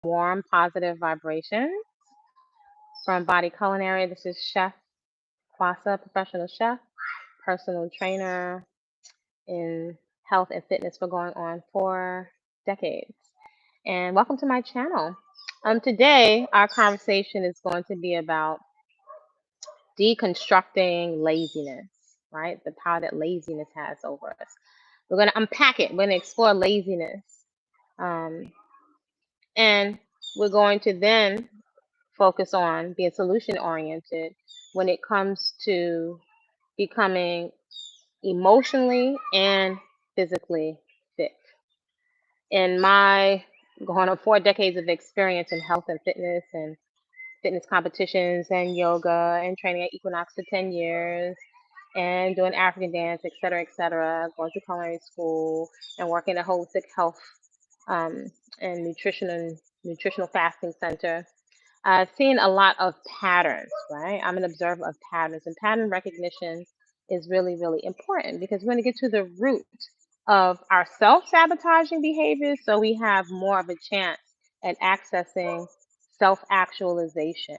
Warm, positive vibrations from Body-Culinary. This is Chef Kwasa, professional chef, personal trainer in health and fitness for going on 4 decades. And welcome to my channel. Today, our conversation is going to be about deconstructing laziness, right? The power that laziness has over us. We're going to unpack it. We're going to explore laziness. Um, and we're going to then focus on being solution oriented when it comes to becoming emotionally and physically fit. In my going on 4 decades of experience in health and fitness competitions and yoga and training at Equinox for 10 years and doing African dance, et cetera, going to culinary school and working at a holistic health and nutritional fasting center. I've seen a lot of patterns, right? I'm an observer of patterns, and pattern recognition is really, really important because we're going to get to the root of our self-sabotaging behaviors so we have more of a chance at accessing self-actualization.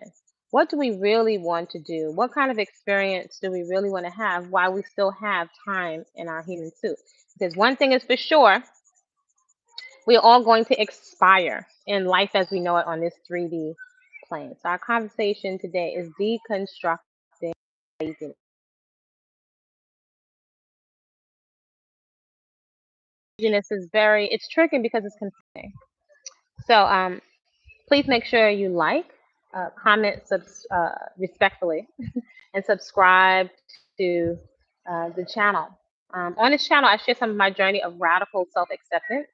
What do we really want to do? What kind of experience do we really want to have while we still have time in our human suit? Because one thing is for sure, we're all going to expire in life as we know it on this 3D plane. So our conversation today is deconstructing laziness. Laziness is it's tricky because it's confusing. So please make sure you like, comment respectfully, and subscribe to the channel. On this channel, I share some of my journey of radical self-acceptance.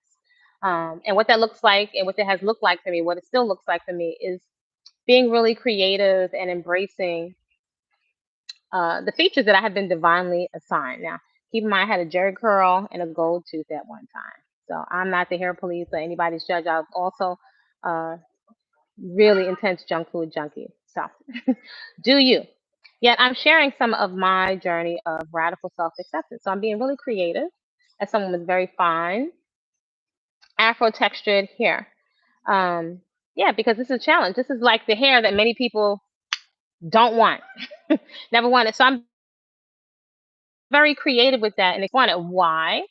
And what that looks like and what it has looked like for me, what it still looks like for me is being really creative and embracing the features that I have been divinely assigned. Now, keep in mind, I had a jerry curl and a gold tooth at one time. So I'm not the hair police or anybody's judge. I was also really intense junk food junkie. So do you. Yet I'm sharing some of my journey of radical self-acceptance. So I'm being really creative as someone with very fine Afro textured hair. Yeah, because this is a challenge. This is like the hair that many people don't want, never wanted. So I'm very creative with that and exploring it. Why?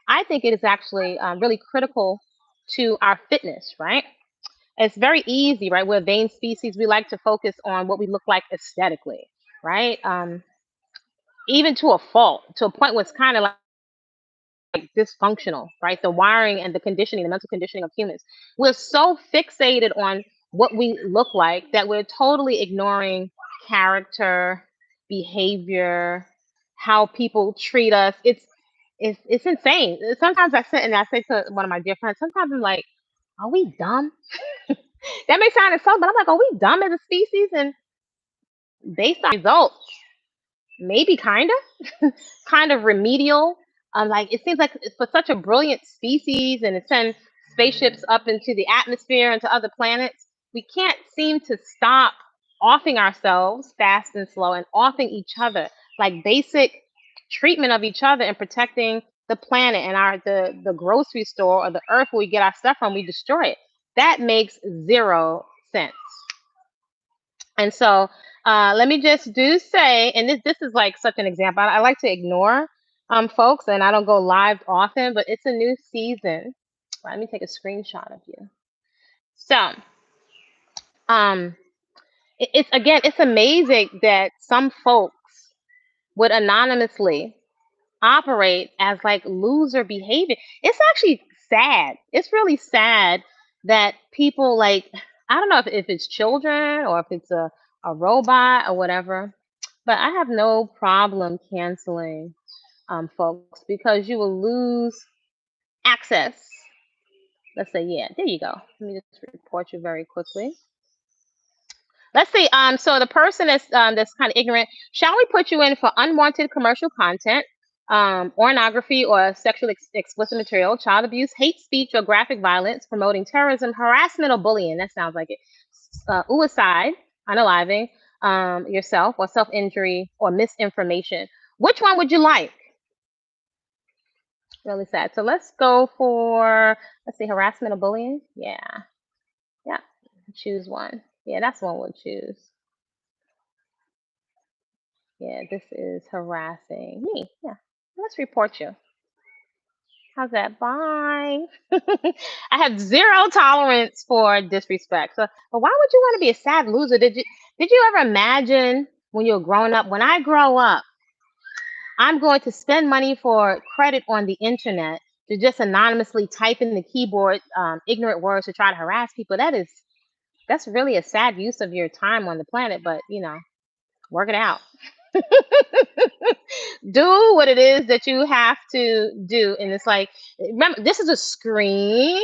I think it is actually really critical to our fitness, right? It's very easy, right? We're a vain species. We like to focus on what we look like aesthetically, right? Even to a fault, to a point where it's kind of like dysfunctional, right? The wiring and the conditioning, the mental conditioning of humans. We're so fixated on what we look like that we're totally ignoring character, behavior, how people treat us. It's insane. Sometimes I sit and I say to one of my dear friends, sometimes I'm like, are we dumb? That may sound insulting, but I'm like, are we dumb as a species? And based on results, maybe kind of remedial. Like it seems like for such a brilliant species and to send spaceships up into the atmosphere and to other planets, we can't seem to stop offing ourselves fast and slow and offing each other like basic treatment of each other and protecting the planet and the grocery store or the earth where we get our stuff from, we destroy it. That makes zero sense. And so let me just say, and this is like such an example. I like to ignore folks, and I don't go live often, but it's a new season. Let me take a screenshot of you. So um, it's amazing that some folks would anonymously operate as like loser behavior. It's actually sad. It's really sad that people like, I don't know if it's children or if it's a robot or whatever, but I have no problem canceling folks because you will lose access. Let's say, yeah, there you go. Let me just report you very quickly. Let's see. So the person that's kind of ignorant, shall we put you in for unwanted commercial content, pornography or sexually explicit material, child abuse, hate speech or graphic violence, promoting terrorism, harassment or bullying? That sounds like it. Suicide, unaliving yourself, or self-injury or misinformation. Which one would you like? Really sad. So let's go for, let's see, harassment or bullying. Yeah. Choose one. Yeah, that's one we'll choose. Yeah, this is harassing me. Yeah, let's report you. How's that? Bye. I have zero tolerance for disrespect. So, but why would you want to be a sad loser? Did you ever imagine when you're growing up? When I grow up, I'm going to spend money for credit on the internet to just anonymously type in the keyboard ignorant words to try to harass people. That's really a sad use of your time on the planet. But work it out. Do what it is that you have to do, and it's like, remember, this is a screen,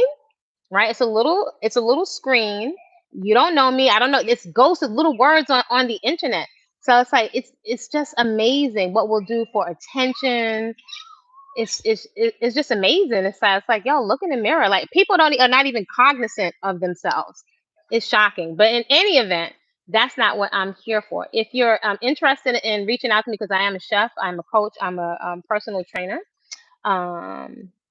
right? It's a little screen. You don't know me, I don't know. It's ghosts of little words on the internet. So it's like, it's just amazing what we'll do for attention. It's just amazing. It's like, yo, look in the mirror. Like, people are not even cognizant of themselves. It's shocking. But in any event, that's not what I'm here for. If you're interested in reaching out to me, because I am a chef, I'm a coach, I'm a personal trainer,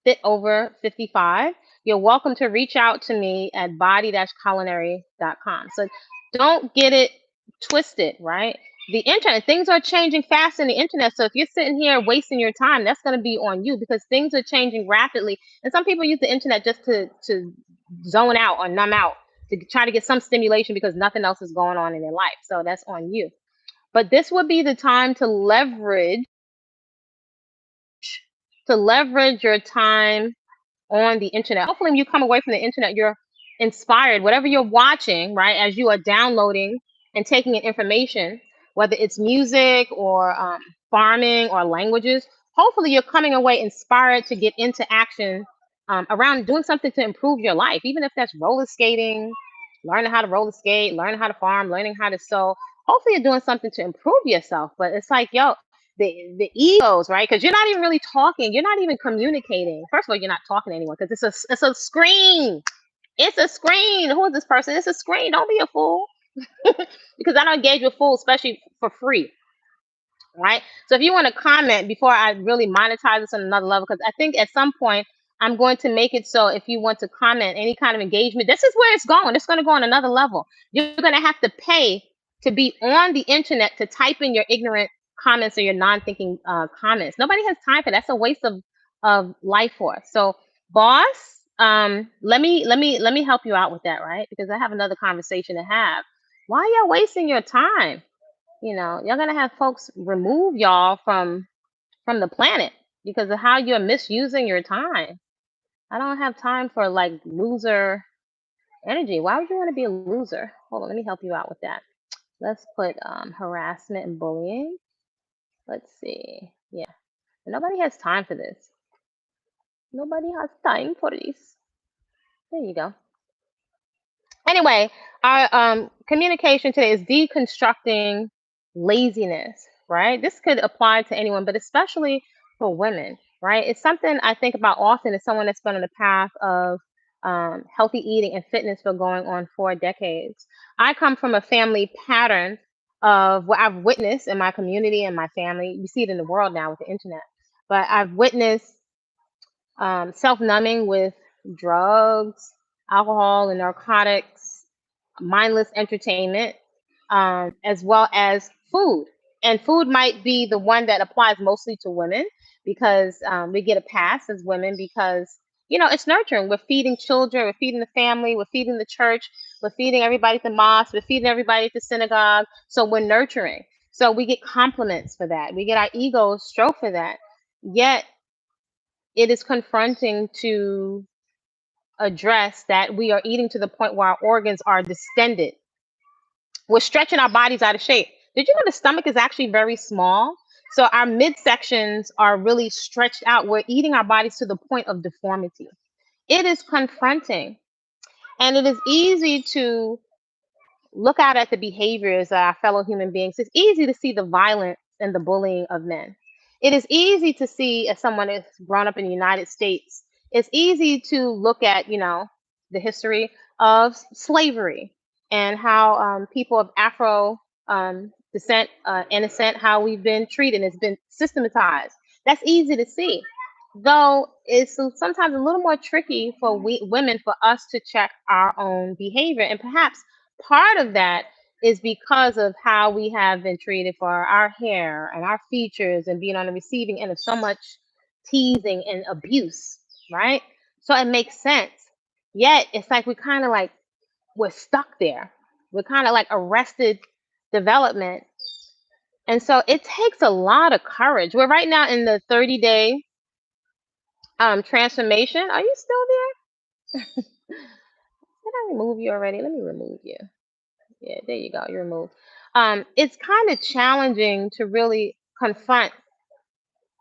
fit over 55, you're welcome to reach out to me at body-culinary.com. So don't get it twisted, right? The internet, things are changing fast in the internet. So if you're sitting here wasting your time, that's going to be on you, because things are changing rapidly. And some people use the internet just to zone out or numb out, to try to get some stimulation because nothing else is going on in their life. So that's on you. But this would be the time to leverage your time on the internet. Hopefully, when you come away from the internet, you're inspired. Whatever you're watching, right, as you are downloading and taking in information, whether it's music or farming or languages, hopefully you're coming away inspired to get into action around doing something to improve your life, even if that's roller skating, learning how to roller skate, learning how to farm, learning how to sew. Hopefully, you're doing something to improve yourself. But it's like, yo, the egos, right? Because you're not even really talking. You're not even communicating. First of all, you're not talking to anyone because it's a screen. It's a screen. Who is this person? It's a screen. Don't be a fool. Because I don't engage with fools, especially for free, right? So if you want to comment before I really monetize this on another level, because I think at some point I'm going to make it so if you want to comment any kind of engagement, this is where it's going. It's going to go on another level. You're going to have to pay to be on the internet to type in your ignorant comments or your non-thinking comments. Nobody has time for that. That's a waste of life force. So, boss, let me help you out with that, right? Because I have another conversation to have. Why are y'all wasting your time? You're gonna have folks remove y'all from the planet because of how you're misusing your time. I don't have time for like loser energy. Why would you want to be a loser? Hold on, let me help you out with that. Let's put harassment and bullying. Let's see. Yeah. Nobody has time for this. Nobody has time for this. There you go. Anyway, our communication today is deconstructing laziness, right? This could apply to anyone, but especially for women, right? It's something I think about often as someone that's been on the path of healthy eating and fitness for going on 4 decades. I come from a family pattern of what I've witnessed in my community and my family. You see it in the world now with the internet, but I've witnessed self-numbing with drugs, alcohol, and narcotics, mindless entertainment, as well as food. And food might be the one that applies mostly to women because we get a pass as women because it's nurturing. We're feeding children, we're feeding the family, we're feeding the church, we're feeding everybody at the mosque, we're feeding everybody at the synagogue. So we're nurturing. So we get compliments for that. We get our egos stroked for that. Yet it is confronting to address that we are eating to the point where our organs are distended. We're stretching our bodies out of shape. Did you know the stomach is actually very small? So our midsections are really stretched out. We're eating our bodies to the point of deformity. It is confronting. And it is easy to look out at the behaviors of our fellow human beings. It's easy to see the violence and the bullying of men. It is easy to see, as someone that's grown up in the United States, it's easy to look at, the history of slavery and how people of Afro descent, innocent, how we've been treated. It's been systematized. That's easy to see. though it's sometimes a little more tricky for women for us to check our own behavior. And perhaps part of that is because of how we have been treated for our hair and our features and being on the receiving end of so much teasing and abuse, right? So it makes sense. Yet it's like we kind of like we're stuck there. We're kind of like arrested development. And so it takes a lot of courage. We're right now in the 30-day transformation. Are you still there? Did I remove you already? Let me remove you. Yeah, there you go. You're removed. It's kind of challenging to really confront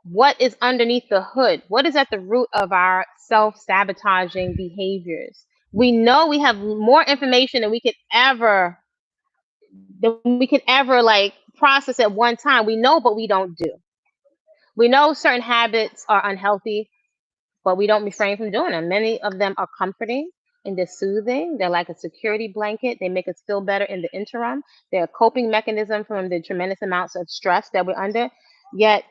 what is underneath the hood. What is at the root of our self-sabotaging behaviors? We know we have more information than we could ever like process at one time. We know, but we don't do. We know certain habits are unhealthy, but we don't refrain from doing them. Many of them are comforting and they're soothing. They're like a security blanket. They make us feel better in the interim. They're a coping mechanism from the tremendous amounts of stress that we're under. Yet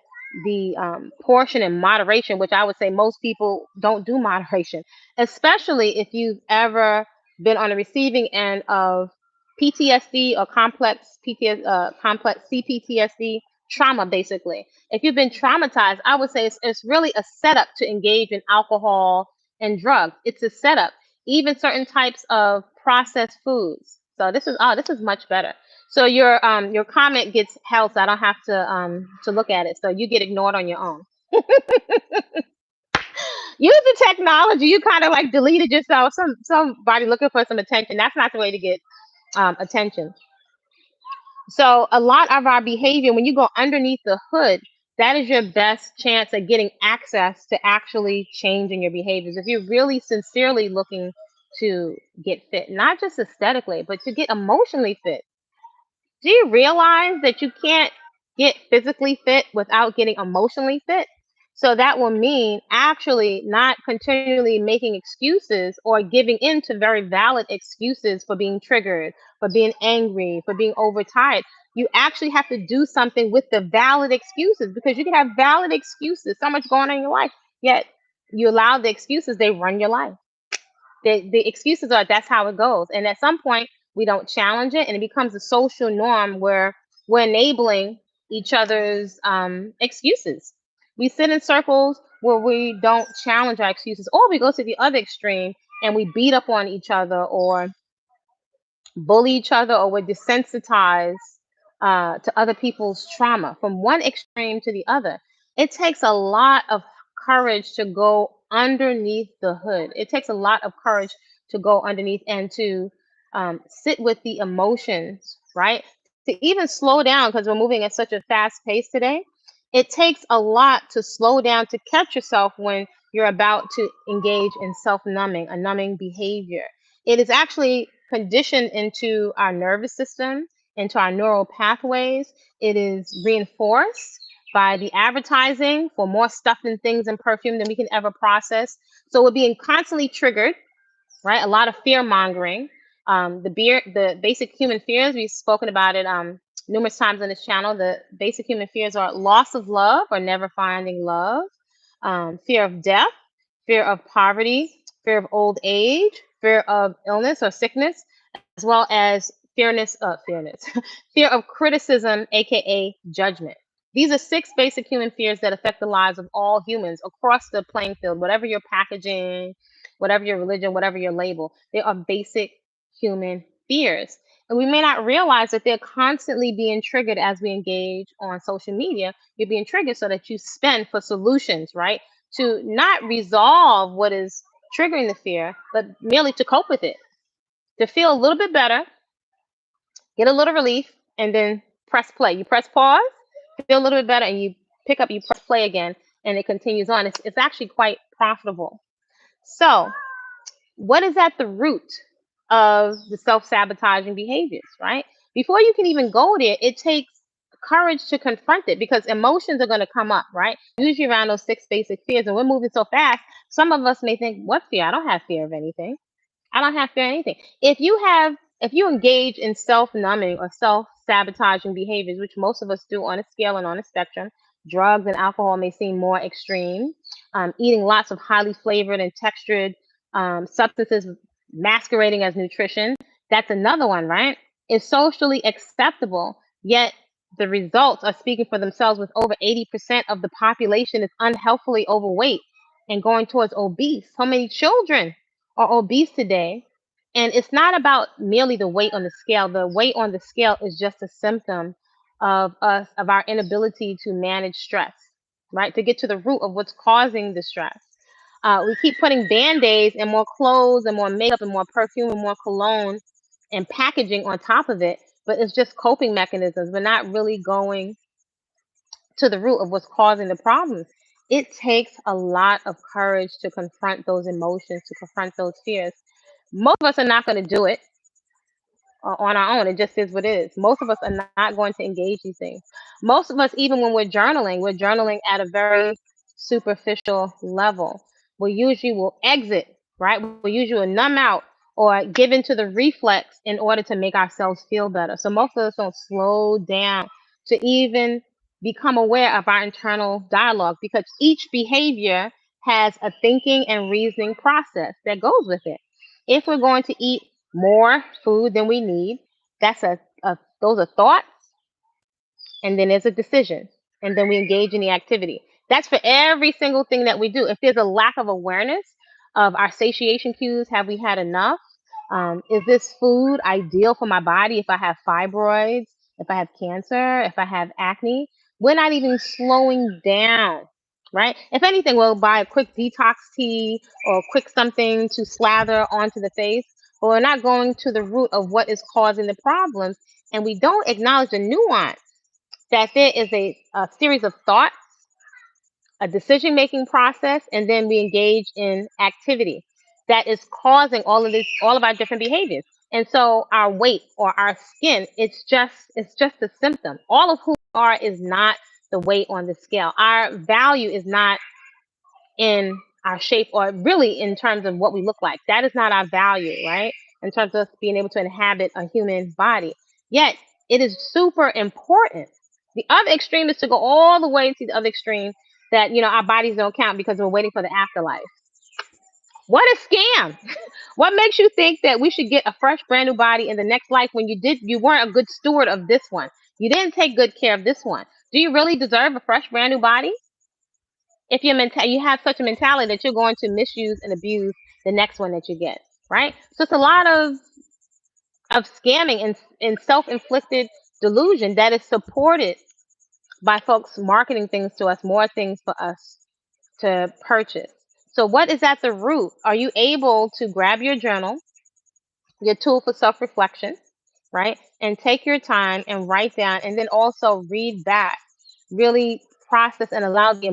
the portion in moderation, which I would say most people don't do moderation, especially if you've ever been on the receiving end of PTSD or complex CPTSD trauma, basically. If you've been traumatized, I would say it's really a setup to engage in alcohol and drugs. It's a setup. Even certain types of processed foods. So this is much better. So your comment gets held, so I don't have to look at it. So you get ignored on your own. Use the technology. You kind of like deleted yourself. Somebody looking for some attention. That's not the way to get attention. So a lot of our behavior, when you go underneath the hood, that is your best chance at getting access to actually changing your behaviors. If you're really sincerely looking to get fit, not just aesthetically, but to get emotionally fit. Do you realize that you can't get physically fit without getting emotionally fit? So that will mean actually not continually making excuses or giving in to very valid excuses for being triggered, for being angry, for being overtired. You actually have to do something with the valid excuses, because you can have valid excuses, so much going on in your life, yet you allow the excuses, they run your life. The excuses are that's how it goes. And at some point, we don't challenge it, and it becomes a social norm where we're enabling each other's excuses. We sit in circles where we don't challenge our excuses, or we go to the other extreme and we beat up on each other, or bully each other, or we're desensitized to other people's trauma from one extreme to the other. It takes a lot of courage to go underneath the hood. It takes a lot of courage to go underneath and to sit with the emotions, right? To even slow down, because we're moving at such a fast pace today. It takes a lot to slow down, to catch yourself when you're about to engage in self numbing, a numbing behavior. It is actually conditioned into our nervous system, into our neural pathways. It is reinforced by the advertising for more stuff and things and perfume than we can ever process. So we're being constantly triggered, right? A lot of fear mongering. The basic human fears, we've spoken about it numerous times on this channel. The basic human fears are loss of love or never finding love, fear of death, fear of poverty, fear of old age, fear of illness or sickness, as well as fear of criticism, aka judgment. These are 6 basic human fears that affect the lives of all humans across the playing field, whatever your packaging, whatever your religion, whatever your label. They are basic human fears. And we may not realize that they're constantly being triggered as we engage on social media. You're being triggered so that you spend for solutions, right? To not resolve what is triggering the fear, but merely to cope with it, to feel a little bit better, get a little relief, and then press play. You press pause, feel a little bit better, and you pick up, you press play again, and it continues on. It's actually quite profitable. So, what is at the root of the self-sabotaging behaviors, right? Before you can even go there, it takes courage to confront it, because emotions are going to come up, right? Usually around those 6 basic fears, and we're moving so fast. Some of us may think, what fear? I don't have fear of anything. I don't have fear of anything. If you engage in self-numbing or self-sabotaging behaviors, which most of us do on a scale and on a spectrum, drugs and alcohol may seem more extreme. eating lots of highly flavored and textured substances masquerading as nutrition. That's another one, right? It's socially acceptable, yet the results are speaking for themselves with over 80% of the population is unhealthily overweight and going towards obese. So many children are obese today. And it's not about merely the weight on the scale. The weight on the scale is just a symptom of our inability to manage stress, right? To get to the root of what's causing the stress. We keep putting band-aids and more clothes and more makeup and more perfume and more cologne and packaging on top of it, but it's just coping mechanisms. We're not really going to the root of what's causing the problems. It takes a lot of courage to confront those emotions, to confront those fears. Most of us are not going to do it on our own. It just is what it is. Most of us are not going to engage these things. Most of us, even when we're journaling at a very superficial level. We usually will exit, right? We usually will numb out or give into the reflex in order to make ourselves feel better. So most of us don't slow down to even become aware of our internal dialogue because each behavior has a thinking and reasoning process that goes with it. If we're going to eat more food than we need, that's those are thoughts, and then there's a decision, and then we engage in the activity. That's for every single thing that we do. If there's a lack of awareness of our satiation cues, have we had enough? Is this food ideal for my body? If I have fibroids, if I have cancer, if I have acne, we're not even slowing down, right? If anything, we'll buy a quick detox tea or quick something to slather onto the face, but we're not going to the root of what is causing the problems. And we don't acknowledge the nuance that there is a series of thoughts, a decision making process, and then we engage in activity that is causing all of this, all of our different behaviors. And so our weight or our skin, it's just a symptom. All of who we are is not the weight on the scale. Our value is not in our shape or really in terms of what we look like. That is not our value, right? In terms of us being able to inhabit a human body. Yet it is super important. The other extreme is to go all the way to the other extreme that, our bodies don't count because we're waiting for the afterlife. What a scam. What makes you think that we should get a fresh brand new body in the next life when you weren't a good steward of this one? You didn't take good care of this one. Do you really deserve a fresh brand new body? If you have such a mentality that you're going to misuse and abuse the next one that you get, right? So it's a lot of scamming and self-inflicted delusion that is supported by folks marketing things to us, more things for us to purchase. So what is at the root? Are you able to grab your journal, your tool for self-reflection, right? And take your time and write down and then also read back, really process and allow the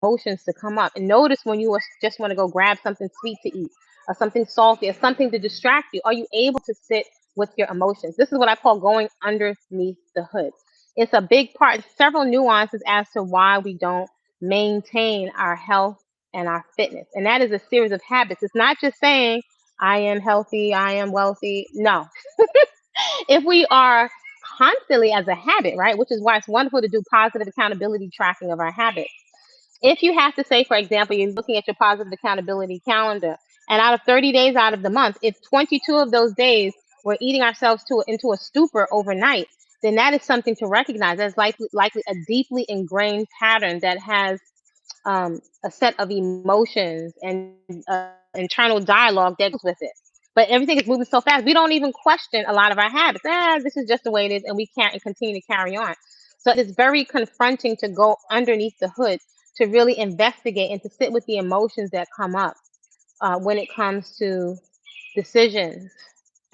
emotions to come up. And notice when you just want to go grab something sweet to eat or something salty or something to distract you. Are you able to sit with your emotions? This is what I call going underneath the hood. It's a big part, several nuances as to why we don't maintain our health and our fitness. And that is a series of habits. It's not just saying, I am healthy, I am wealthy. No. If we are constantly as a habit, right, which is why it's wonderful to do positive accountability tracking of our habits. If you have to say, for example, you're looking at your positive accountability calendar, and out of 30 days out of the month, if 22 of those days we're eating ourselves into a stupor overnight, then that is something to recognize. That's likely a deeply ingrained pattern that has a set of emotions and internal dialogue that goes with it. But everything is moving so fast, we don't even question a lot of our habits. This is just the way it is, and we can't continue to carry on. So it's very confronting to go underneath the hood to really investigate and to sit with the emotions that come up when it comes to decisions,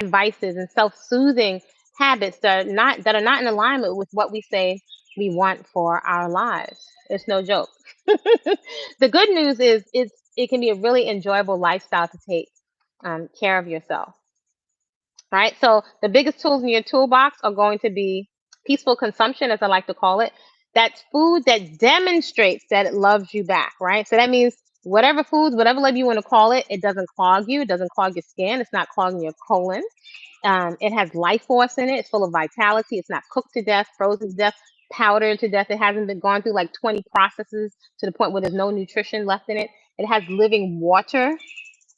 and vices, and self-soothing habits that are not in alignment with what we say we want for our lives. It's no joke. The good news is it can be a really enjoyable lifestyle to take care of yourself, right? So the biggest tools in your toolbox are going to be peaceful consumption, as I like to call it. That's food that demonstrates that it loves you back, right? So that means whatever foods, whatever level you want to call it, it doesn't clog you, it doesn't clog your skin, it's not clogging your colon. It has life force in it, it's full of vitality, it's not cooked to death, frozen to death, powdered to death. It hasn't been gone through like 20 processes to the point where there's no nutrition left in it. It has living water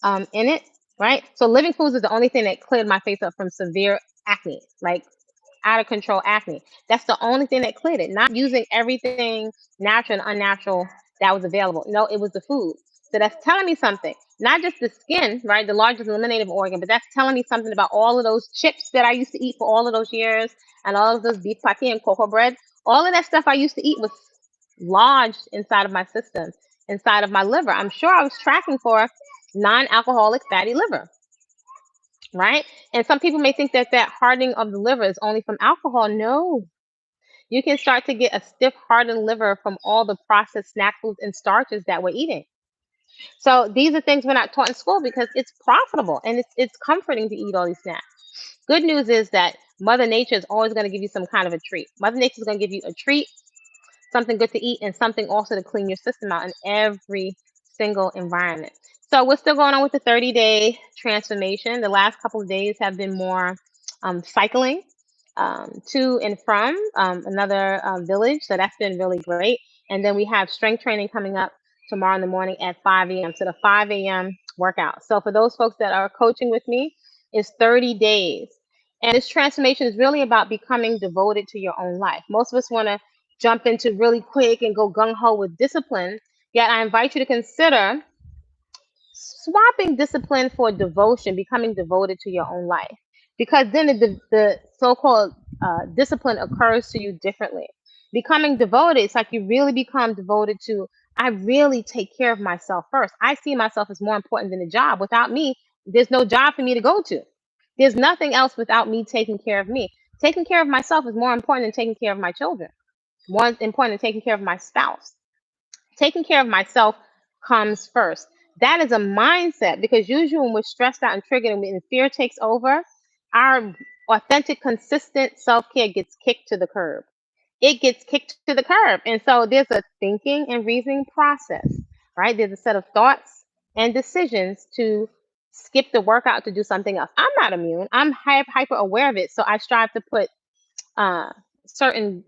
in it, right? So living foods is the only thing that cleared my face up from severe acne, like out of control acne. That's the only thing that cleared it. Not using everything natural and unnatural that was available. No, it was the food. So that's telling me something. Not just the skin, right? The largest eliminative organ, but that's telling me something about all of those chips that I used to eat for all of those years and all of those beef patty and cocoa bread. All of that stuff I used to eat was lodged inside of my system, inside of my liver. I'm sure I was tracking for non-alcoholic fatty liver, right? And some people may think that that hardening of the liver is only from alcohol. No, you can start to get a stiff, hardened liver from all the processed snack foods and starches that we're eating. So these are things we're not taught in school because it's profitable and it's comforting to eat all these snacks. Good news is that Mother Nature is always going to give you some kind of a treat. Mother Nature is going to give you a treat, something good to eat, and something also to clean your system out in every single environment. So we're still going on with the 30-day transformation. The last couple of days have been more cycling to and from another village. So that's been really great. And then we have strength training coming up tomorrow in the morning at 5 a.m. So the 5 a.m. workout. So for those folks that are coaching with me, it's 30 days. And this transformation is really about becoming devoted to your own life. Most of us want to jump into really quick and go gung-ho with discipline. Yet I invite you to consider swapping discipline for devotion, becoming devoted to your own life. Because then the so-called discipline occurs to you differently. Becoming devoted, it's like you really become devoted to, I really take care of myself first. I see myself as more important than a job. Without me, there's no job for me to go to. There's nothing else without me taking care of me. Taking care of myself is more important than taking care of my children. More important than taking care of my spouse. Taking care of myself comes first. That is a mindset because usually when we're stressed out and triggered and fear takes over, our authentic, consistent self care gets kicked to the curb. It gets kicked to the curb. And so there's a thinking and reasoning process, right? There's a set of thoughts and decisions to skip the workout to do something else. I'm not immune. I'm hyper aware of it. So I strive to put uh, certain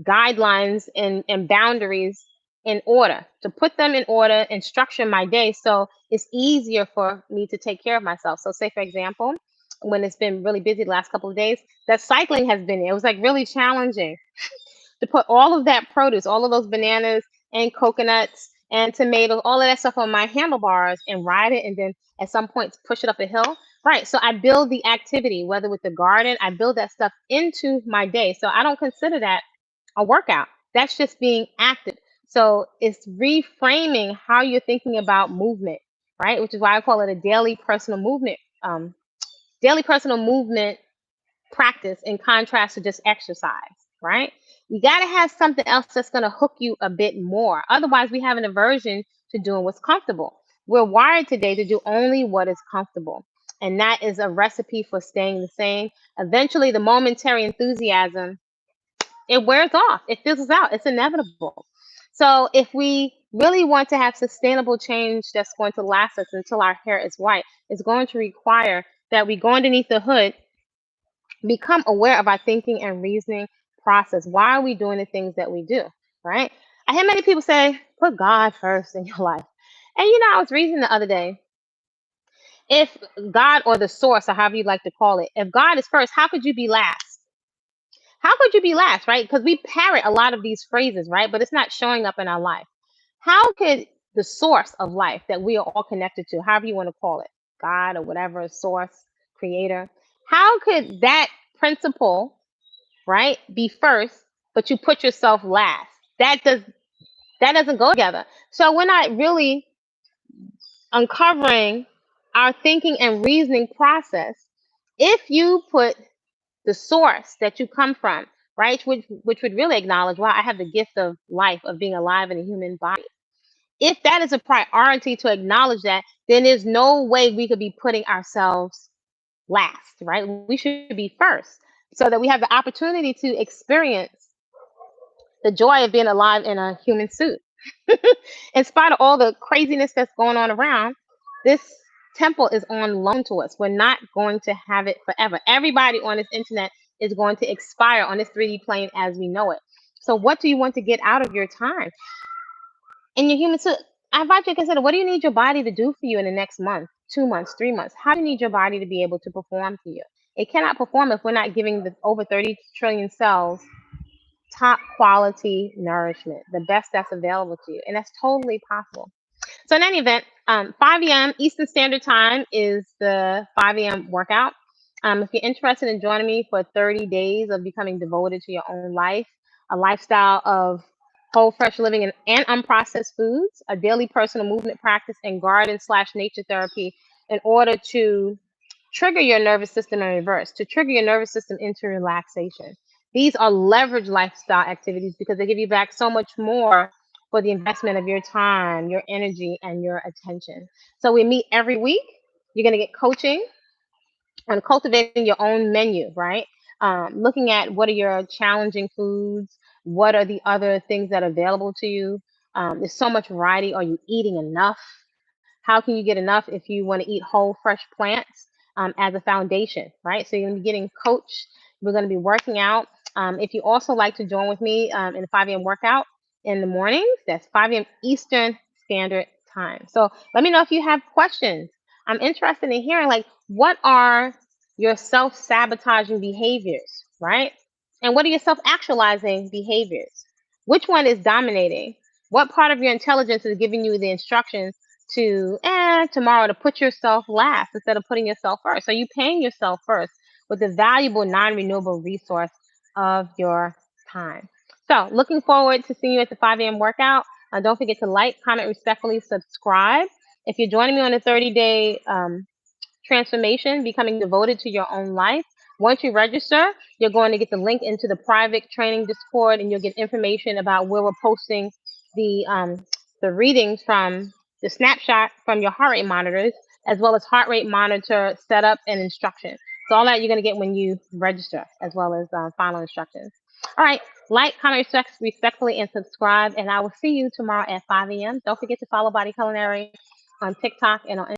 guidelines and boundaries in order, to put them in order and structure my day so it's easier for me to take care of myself. So say for example, when it's been really busy the last couple of days, that cycling has been, it was like really challenging to put all of that produce, all of those bananas and coconuts and tomatoes, all of that stuff on my handlebars and ride it, and then at some point push it up a hill. Right. So I build the activity, whether with the garden, I build that stuff into my day. So I don't consider that a workout. That's just being active. So it's reframing how you're thinking about movement, right? Which is why I call it a daily personal movement practice in contrast to just exercise, right? You got to have something else that's going to hook you a bit more. Otherwise, we have an aversion to doing what's comfortable. We're wired today to do only what is comfortable. And that is a recipe for staying the same. Eventually, the momentary enthusiasm, it wears off, it fizzles out, it's inevitable. So if we really want to have sustainable change that's going to last us until our hair is white, it's going to require that we go underneath the hood, become aware of our thinking and reasoning process. Why are we doing the things that we do, right? I hear many people say, put God first in your life. And I was reading the other day, if God or the source, or however you like to call it, if God is first, how could you be last? How could you be last, right? Because we parrot a lot of these phrases, right? But it's not showing up in our life. How could the source of life that we are all connected to, however you want to call it, God or whatever, source, creator, how could that principle, right, be first, but you put yourself last? That doesn't go together. So we're not really uncovering our thinking and reasoning process. If you put the source that you come from, right? Which would really acknowledge, wow, I have the gift of life, of being alive in a human body. If that is a priority to acknowledge that, then there's no way we could be putting ourselves last, right? We should be first so that we have the opportunity to experience the joy of being alive in a human suit. In spite of all the craziness that's going on around, this temple is on loan to us. We're not going to have it forever. Everybody on this internet is going to expire on this 3D plane as we know it. So what do you want to get out of your time in your human? So I invite you to consider, what do you need your body to do for you in the next month, 2 months, 3 months? How do you need your body to be able to perform for you? It cannot perform if we're not giving the over 30 trillion cells top quality nourishment, the best that's available to you. And that's totally possible. So in any event, 5 a.m. Eastern Standard Time is the 5 a.m. workout. If you're interested in joining me for 30 days of becoming devoted to your own life, a lifestyle of whole, fresh living and unprocessed foods, a daily personal movement practice, and garden/nature therapy in order to trigger your nervous system in reverse, to trigger your nervous system into relaxation. These are leverage lifestyle activities because they give you back so much more for the investment of your time, your energy, and your attention. So we meet every week. You're going to get coaching on cultivating your own menu, right? Looking at what are your challenging foods, what are the other things that are available to you. There's so much variety. Are you eating enough? How can you get enough if you want to eat whole, fresh plants as a foundation, right? So you're going to be getting coached. We're going to be working out. If you also like to join with me in the 5 a.m. workout in the mornings, that's 5 a.m. Eastern Standard Time. So let me know if you have questions. I'm interested in hearing, like, what are your self-sabotaging behaviors, right? And what are your self-actualizing behaviors? Which one is dominating? What part of your intelligence is giving you the instructions to tomorrow to put yourself last instead of putting yourself first? So you paying yourself first with the valuable non-renewable resource of your time. So looking forward to seeing you at the 5 a.m. workout. Don't forget to like, comment, respectfully, subscribe. If you're joining me on a 30-day transformation, becoming devoted to your own life, once you register, you're going to get the link into the private training Discord, and you'll get information about where we're posting the readings from the snapshot from your heart rate monitors, as well as heart rate monitor setup and instruction. So all that you're going to get when you register, as well as final instructions. All right, like, comment, respectfully, and subscribe. And I will see you tomorrow at 5 a.m. Don't forget to follow Body Culinary on TikTok and on